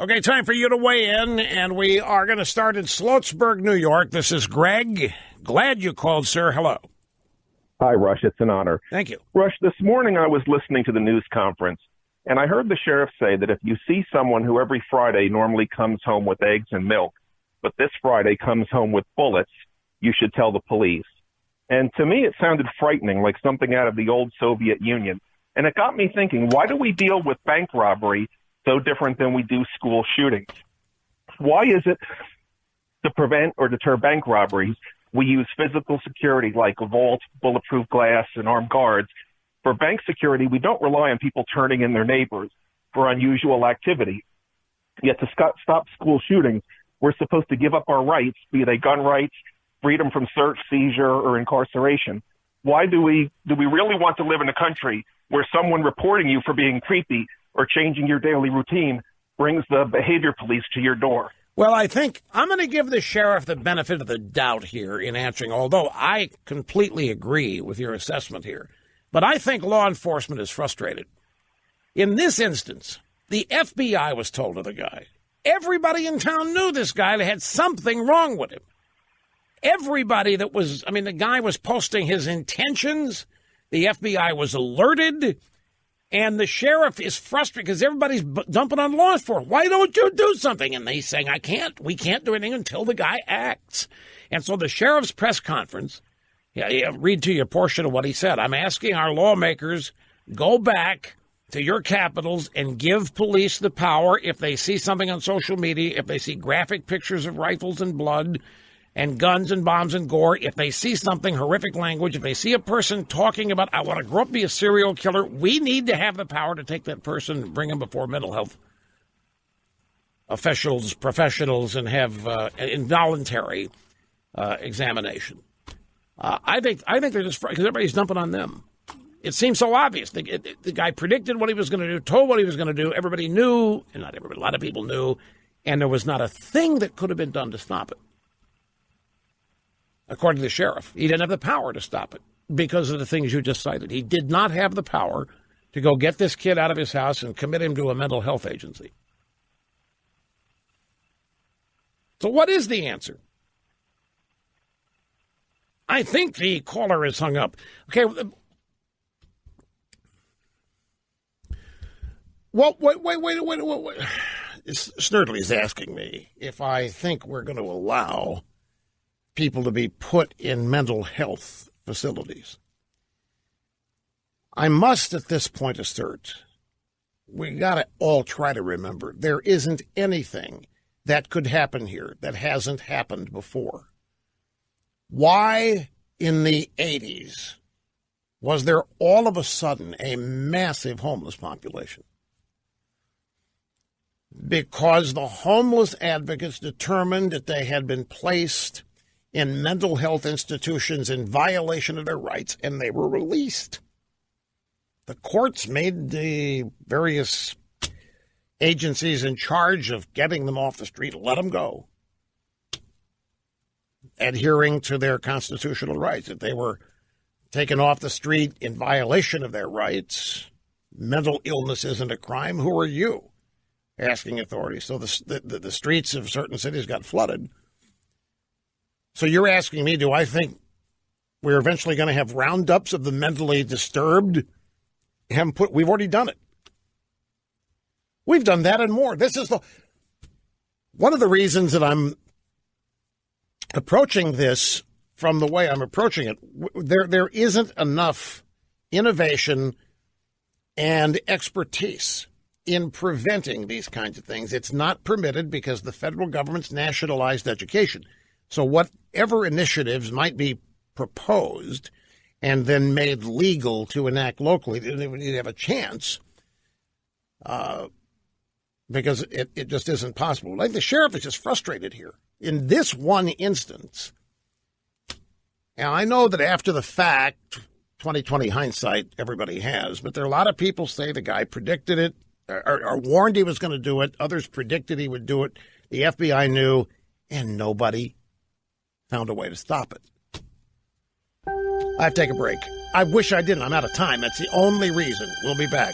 Okay, time for you to weigh in, and we are going to start in Sloatsburg, New York. This is Greg. Glad you called, sir. Hello. Hi, Rush. It's an honor. Thank you. Rush, this morning I was listening to the news conference, and I heard the sheriff say that if you see someone who every Friday normally comes home with eggs and milk, but this Friday comes home with bullets, you should tell the police. And to me, it sounded frightening, like something out of the old Soviet Union. And it got me thinking, why do we deal with bank robbery so different than we do school shootings? Why is it to prevent or deter bank robberies, we use physical security like a vault, bulletproof glass, and armed guards? For bank security, we don't rely on people turning in their neighbors for unusual activity. Yet to stop school shootings, we're supposed to give up our rights, be they gun rights, freedom from search, seizure, or incarceration. Why do we really want to live in a country where someone reporting you for being creepy or changing your daily routine brings the behavior police to your door? Well, I think I'm going to give the sheriff the benefit of the doubt here in answering, although I completely agree with your assessment here. But I think law enforcement is frustrated. In this instance, the FBI was told to the guy. Everybody in town knew this guy had something wrong with him. Everybody that was, the guy was posting his intentions. The FBI was alerted. And the sheriff is frustrated because everybody's dumping on law enforcement. Why don't you do something? And he's saying, we can't do anything until the guy acts. And so the sheriff's press conference, read to you a portion of what he said. I'm asking our lawmakers, go back to your capitals and give police the power if they see something on social media, if they see graphic pictures of rifles and blood and guns and bombs and gore, if they see something, horrific language, if they see a person talking about, I want to grow up and be a serial killer, we need to have the power to take that person and bring him before mental health officials, professionals, and have involuntary examination. I think they're just, because everybody's dumping on them. It seems so obvious. The guy predicted what he was going to do, told what he was going to do. Everybody knew, and not everybody, a lot of people knew, and there was not a thing that could have been done to stop it. According to the sheriff, he didn't have the power to stop it because of the things you just cited. He did not have the power to go get this kid out of his house and commit him to a mental health agency. So what is the answer? I think the caller is hung up. Okay. Well, wait. Snerdley's asking me if I think we're going to allow people to be put in mental health facilities. I must at this point assert, we got to all try to remember, there isn't anything that could happen here that hasn't happened before. Why in the 80s was there all of a sudden a massive homeless population? Because the homeless advocates determined that they had been placed in mental health institutions in violation of their rights, and they were released. The courts made the various agencies in charge of getting them off the street let them go, adhering to their constitutional rights. If they were taken off the street in violation of their rights, mental illness isn't a crime. Who are you? Asking authorities. So the streets of certain cities got flooded. So you're asking me, do I think we're eventually going to have roundups of the mentally disturbed? We've already done it. We've done that and more. This is one of the reasons that I'm approaching this from the way I'm approaching it. There isn't enough innovation and expertise in preventing these kinds of things. It's not permitted because the federal government's nationalized education. So whatever initiatives might be proposed and then made legal to enact locally, they would have a chance because it just isn't possible. Like the sheriff is just frustrated here. In this one instance, and I know that after the fact, 2020 hindsight, everybody has, but there are a lot of people say the guy predicted it or warned he was going to do it. Others predicted he would do it. The FBI knew, and nobody found a way to stop it. I have to take a break. I wish I didn't. I'm out of time. That's the only reason. We'll be back.